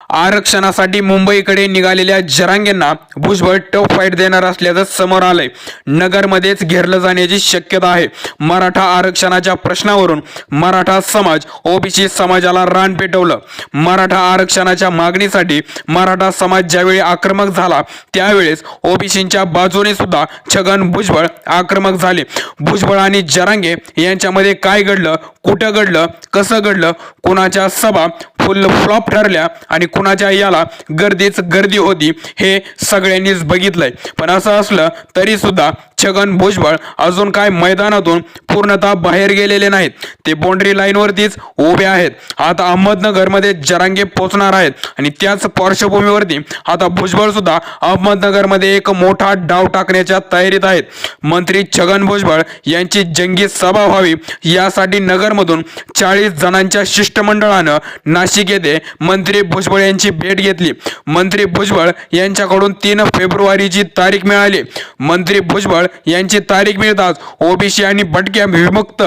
आरक्षणासाठी मुंबईकडे निघालेल्या जरांगेंना भुजबळ टफ फाईट देणार असल्याचं समोर आलंय. नगरमध्येच घेरलं जाण्याची शक्यता आहे. मराठा आरक्षणाच्या प्रश्नावरून मराठा समाज ओबीसी समाजाला रान पेटवलं. मराठा आरक्षणाच्या मागणीसाठी मराठा समाज ज्यावेळी आक्रमक झाला त्यावेळेस ओबीसींच्या बाजूने सुद्धा छगन भुजबळ आक्रमक झाले. भुजबळ आणि जरांगे यांच्यामध्ये काय घडलं, कुठं घडलं, कसं घडलं, कुणाच्या सभा फुल फ्लॉप ठरल्या आणि कुणाच्या याला गर्दीच गर्दी होती हे सगळ्यांनीच बघितलंय. पण असं असलं तरी सुद्धा छगन भुजबळ अजून काय मैदानातून पूर्णतः बाहेर गेलेले नाहीत. ते बाउंड्री लाईनवरतीच उभे आहेत. आता अहमदनगरमध्ये जरांगे पोहोचणार आहेत आणि त्याच पार्श्वभूमीवरती आता भुजबळ सुद्धा अहमदनगरमध्ये एक मोठा डाव टाकण्याच्या तयारीत आहेत. मंत्री छगन भुजबळ यांची जंगी सभा व्हावी यासाठी नगरमधून 40 जणांच्या शिष्टमंडळानं नाशिक येथे मंत्री भुजबळ यांची भेट घेतली. मंत्री भुजबळ यांच्याकडून 3 फेब्रुवारीची तारीख मिळाली. मंत्री भुजबळ यांची तारीख मिळताच ओबीसी आणि भटक्या विमुक्त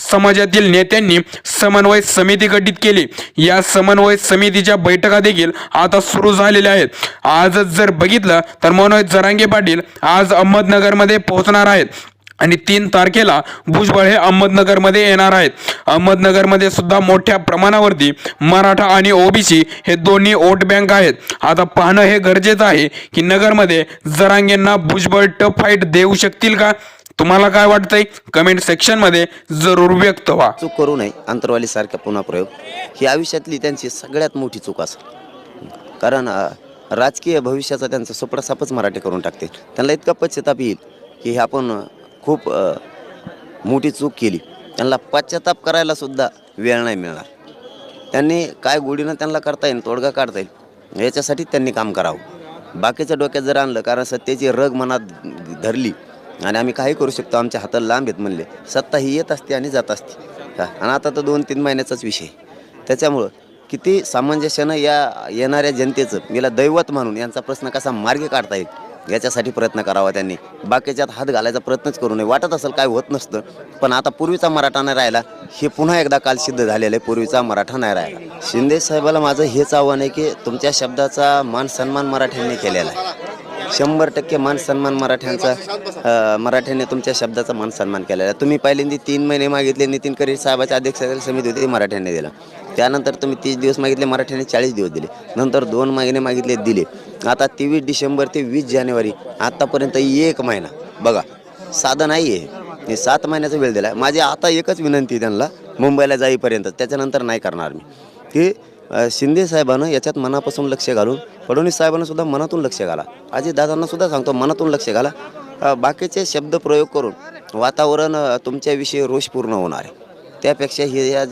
समाजातील नेत्यांनी समन्वय समिती गठीत केली. या समन्वय समितीच्या बैठका देखील आता सुरू झालेल्या आहेत. आजच जर बघितलं तर मनोज जरांगे पाटील आज अहमदनगरमध्ये पोहोचणार आहेत आणि 3 तारखेला भुजबळ हे अहमदनगरमध्ये येणार आहेत. अहमदनगरमध्ये सुद्धा मोठ्या प्रमाणावरती मराठा आणि ओबीसी हे दोन्ही वोट बँक आहेत. आता पाहणं हे गरजेचं आहे की नगरमध्ये जरांगेंना भुजबळ टफ फाईट देऊ शकतील का? तुम्हाला काय वाटतंय? कमेंट सेक्शनमध्ये जरूर व्यक्त व्हा. चूक करू नये. अंतरवाली सारखा पुन्हा प्रयोग ही आयुष्यातली त्यांची सगळ्यात मोठी चूक असेल. कारण राजकीय भविष्याचा त्यांचा सुपडासापच मराठी करून टाकते. त्यांना इतका पश्चाताप येईल की आपण खूप मोठी चूक केली. त्यांना पश्चाताप करायला सुद्धा वेळ नाही मिळणार. त्यांनी काय गोडीनं त्यांना करता येईल, तोडगा काढता येईल याच्यासाठी त्यांनी काम करावं. बाकीच्या डोक्यात जर आणलं, कारण सत्तेची रग मनात धरली आणि आम्ही काही करू शकतो, आमच्या हाताला लांब आहेत म्हणले, सत्ता ही येत असते आणि जात असते का. आणि आता तर 2-3 महिन्याचाच विषय. त्याच्यामुळं किती सामंजस्यानं या येणाऱ्या जनतेचं याला दैवत म्हणून यांचा प्रश्न कसा मार्गी काढता येईल याच्यासाठी प्रयत्न करावा. त्यांनी बाकीच्यात हात घालायचा प्रयत्नच करू नये. वाटत असेल काय होत नसतं, पण आता पूर्वीचा मराठा नाही राहिला हे पुन्हा एकदा काल सिद्ध झालेलं आहे. पूर्वीचा मराठा नाही राहिला. शिंदे साहेबाला माझं हेच आव्हान आहे की तुमच्या शब्दाचा मान सन्मान मराठ्यांनी केलेला आहे. 100% मान सन्मान मराठ्यांनी तुमच्या शब्दाचा मान सन्मान केलेला आहे. तुम्ही पहिल्यांदा 3 महिने मागितले, नितीन करीर साहेबाच्या अध्यक्षतेखाली समिती होती, मराठ्यांनी दिला. त्यानंतर तुम्ही 30 दिवस मागितले, मराठ्यांनी 40 दिवस दिले. नंतर 2 महिने मागितले, दिले. आता 23 डिसेंबर ते 20 जानेवारी आतापर्यंत 1 महिना बघा, साधं नाही आहे. हे 7 महिन्याचा वेळ दिला. माझी आता एकच विनंती त्यांना मुंबईला जाईपर्यंत, त्याच्यानंतर नाही करणार मी, की शिंदे साहेबांनं याच्यात मनापासून लक्ष घालून, फडणवीस साहेबांना सुद्धा मनातून लक्ष घाला, अजितदादांना सुद्धा सांगतो मनातून लक्ष घाला. बाकीचे शब्द प्रयोग करून वातावरण तुमच्याविषयी रोष पूर्ण होणार आहे. त्यापेक्षा हे या